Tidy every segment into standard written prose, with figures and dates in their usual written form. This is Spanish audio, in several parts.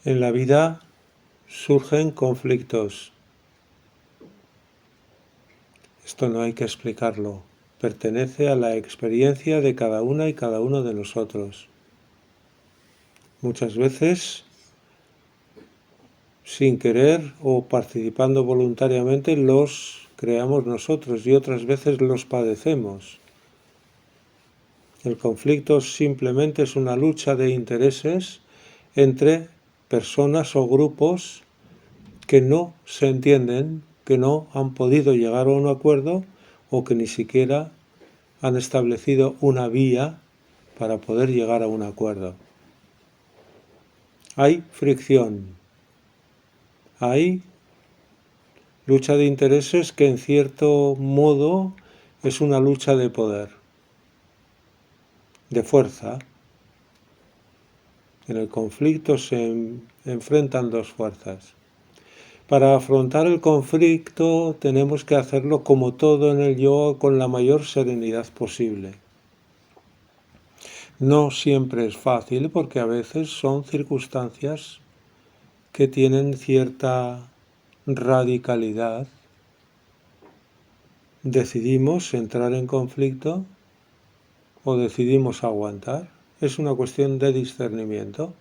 En la vida surgen conflictos. Esto no hay que explicarlo. Pertenece a la experiencia de cada una y cada uno de nosotros. Muchas veces, sin querer o participando voluntariamente, los creamos nosotros y otras veces los padecemos. El conflicto simplemente es una lucha de intereses entre personas o grupos que no se entienden, que no han podido llegar a un acuerdo o que ni siquiera han establecido una vía para poder llegar a un acuerdo. Hay fricción, hay lucha de intereses que en cierto modo es una lucha de poder, de fuerza. En el conflicto se enfrentan dos fuerzas. Para afrontar el conflicto tenemos que hacerlo como todo en el yoga con la mayor serenidad posible. No siempre es fácil porque a veces son circunstancias que tienen cierta radicalidad. ¿Decidimos entrar en conflicto o decidimos aguantar? Es una cuestión de discernimiento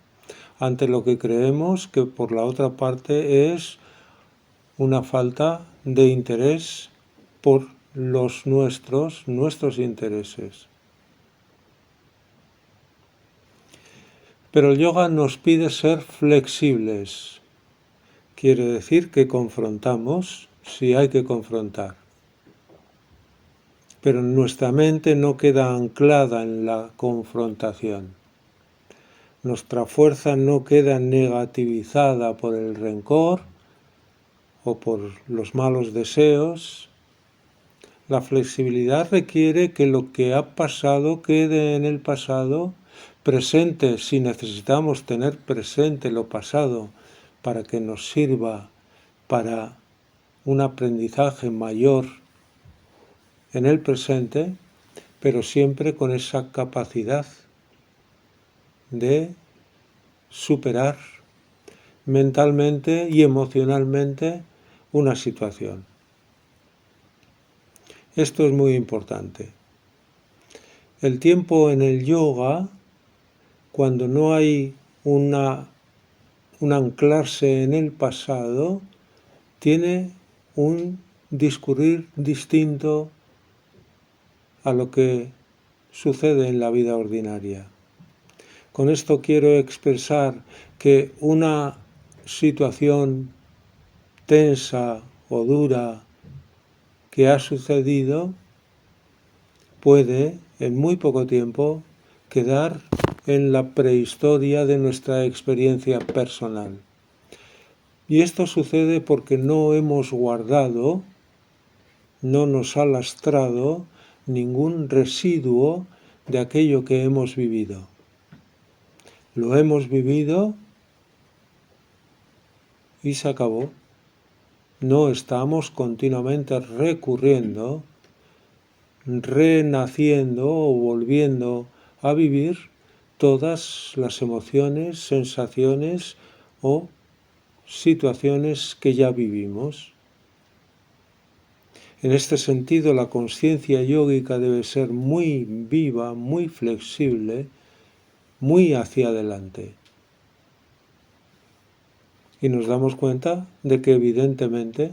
ante lo que creemos que por la otra parte es una falta de interés por los nuestros intereses. Pero el yoga nos pide ser flexibles. Quiere decir que confrontamos si hay que confrontar. Pero nuestra mente no queda anclada en la confrontación. Nuestra fuerza no queda negativizada por el rencor o por los malos deseos. La flexibilidad requiere que lo que ha pasado quede en el pasado, presente si necesitamos tener presente lo pasado para que nos sirva para un aprendizaje mayor en el presente, pero siempre con esa capacidad de superar mentalmente y emocionalmente una situación. Esto es muy importante. El tiempo en el yoga, cuando no hay un anclarse en el pasado, tiene un discurrir distinto a lo que sucede en la vida ordinaria. Con esto quiero expresar que una situación tensa o dura que ha sucedido puede, en muy poco tiempo, quedar en la prehistoria de nuestra experiencia personal. Y esto sucede porque no hemos guardado, no nos ha lastrado ningún residuo de aquello que hemos vivido. Lo hemos vivido y se acabó. No estamos continuamente recurriendo, renaciendo o volviendo a vivir todas las emociones, sensaciones o situaciones que ya vivimos. En este sentido, la conciencia yógica debe ser muy viva, muy flexible, muy hacia adelante. Y nos damos cuenta de que evidentemente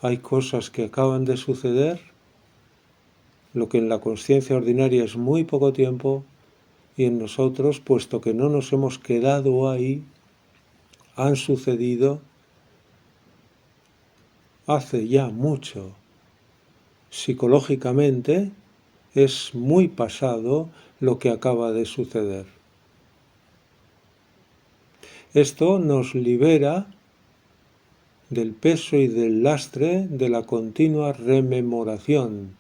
hay cosas que acaban de suceder, lo que en la conciencia ordinaria es muy poco tiempo, y en nosotros, puesto que no nos hemos quedado ahí, han sucedido hace ya mucho. Psicológicamente es muy pasado lo que acaba de suceder. Esto nos libera del peso y del lastre de la continua rememoración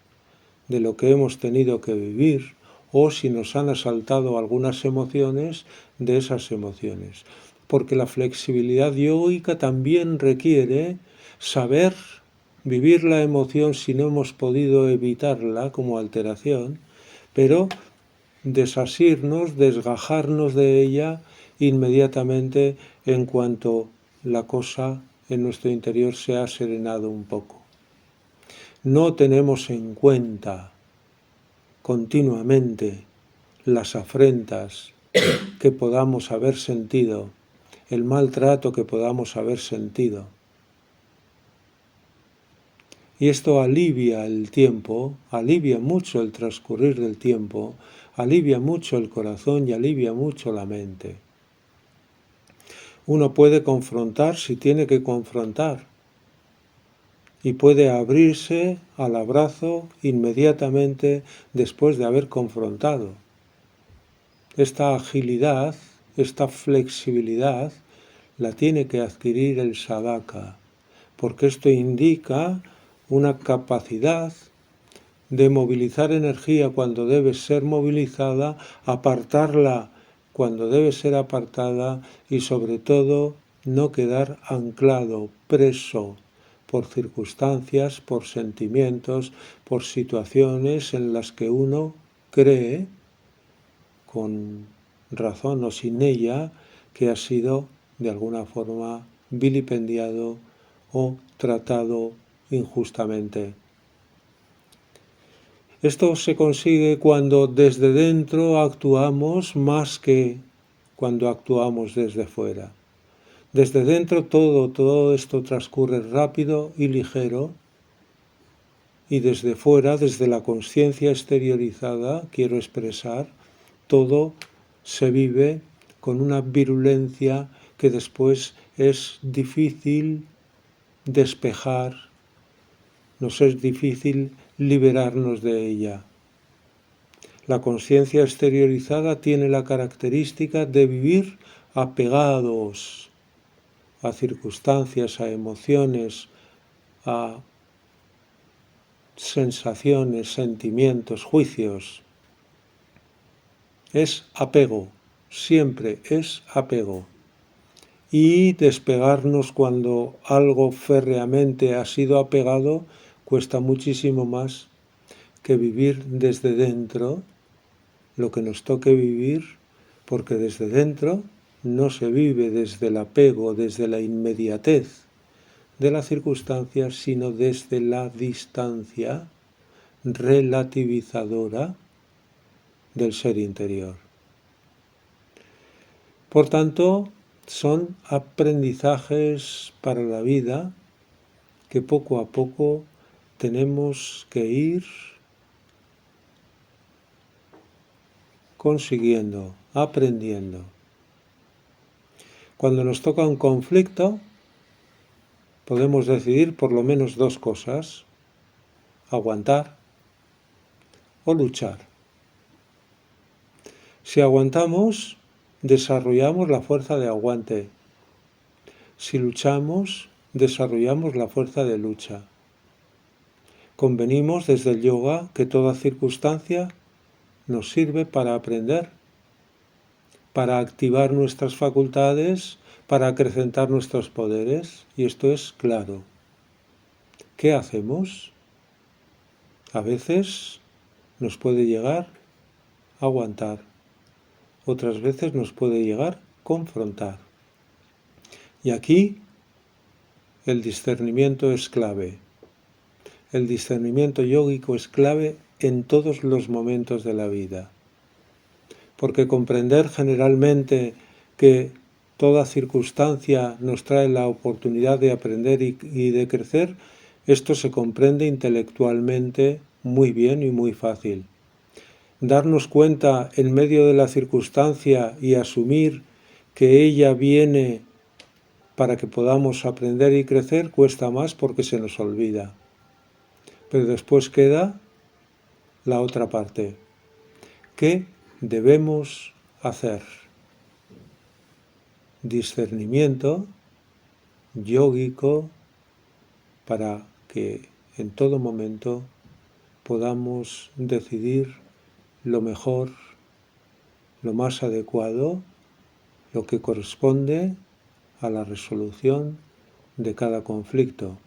de lo que hemos tenido que vivir o si nos han asaltado algunas emociones, de esas emociones. Porque la flexibilidad yógica también requiere saber vivir la emoción si no hemos podido evitarla como alteración, pero desasirnos, desgajarnos de ella inmediatamente en cuanto la cosa en nuestro interior se ha serenado un poco. No tenemos en cuenta continuamente las afrentas que podamos haber sentido, el maltrato que podamos haber sentido. Y esto alivia el tiempo, alivia mucho el transcurrir del tiempo, alivia mucho el corazón y alivia mucho la mente. Uno puede confrontar si tiene que confrontar y puede abrirse al abrazo inmediatamente después de haber confrontado. Esta agilidad, esta flexibilidad la tiene que adquirir el sadhaka, porque esto indica una capacidad de movilizar energía cuando debe ser movilizada, apartarla cuando debe ser apartada y sobre todo no quedar anclado, preso por circunstancias, por sentimientos, por situaciones en las que uno cree, con razón o sin ella, que ha sido de alguna forma vilipendiado o tratado injustamente. Esto se consigue cuando desde dentro actuamos más que cuando actuamos desde fuera. Desde dentro todo esto transcurre rápido y ligero, y desde fuera, desde la conciencia exteriorizada, quiero expresar, todo se vive con una virulencia que después es difícil despejar, nos es difícil liberarnos de ella. La conciencia exteriorizada tiene la característica de vivir apegados a circunstancias, a emociones, a sensaciones, sentimientos, juicios. Es apego, siempre es apego. Y despegarnos cuando algo férreamente ha sido apegado cuesta muchísimo más que vivir desde dentro lo que nos toque vivir, porque desde dentro no se vive desde el apego, desde la inmediatez de las circunstancias, sino desde la distancia relativizadora del ser interior. Por tanto, son aprendizajes para la vida que poco a poco tenemos que ir consiguiendo, aprendiendo. Cuando nos toca un conflicto, podemos decidir por lo menos dos cosas: aguantar o luchar. Si aguantamos, desarrollamos la fuerza de aguante. Si luchamos, desarrollamos la fuerza de lucha. Convenimos desde el yoga que toda circunstancia nos sirve para aprender, para activar nuestras facultades, para acrecentar nuestros poderes, y esto es claro. ¿Qué hacemos? A veces nos puede llegar a aguantar, otras veces nos puede llegar a confrontar. Y aquí el discernimiento es clave. El discernimiento yógico es clave en todos los momentos de la vida. Porque comprender generalmente que toda circunstancia nos trae la oportunidad de aprender y de crecer, esto se comprende intelectualmente muy bien y muy fácil. Darnos cuenta en medio de la circunstancia y asumir que ella viene para que podamos aprender y crecer cuesta más porque se nos olvida. Pero después queda la otra parte. ¿Qué debemos hacer? Discernimiento yógico para que en todo momento podamos decidir lo mejor, lo más adecuado, lo que corresponde a la resolución de cada conflicto.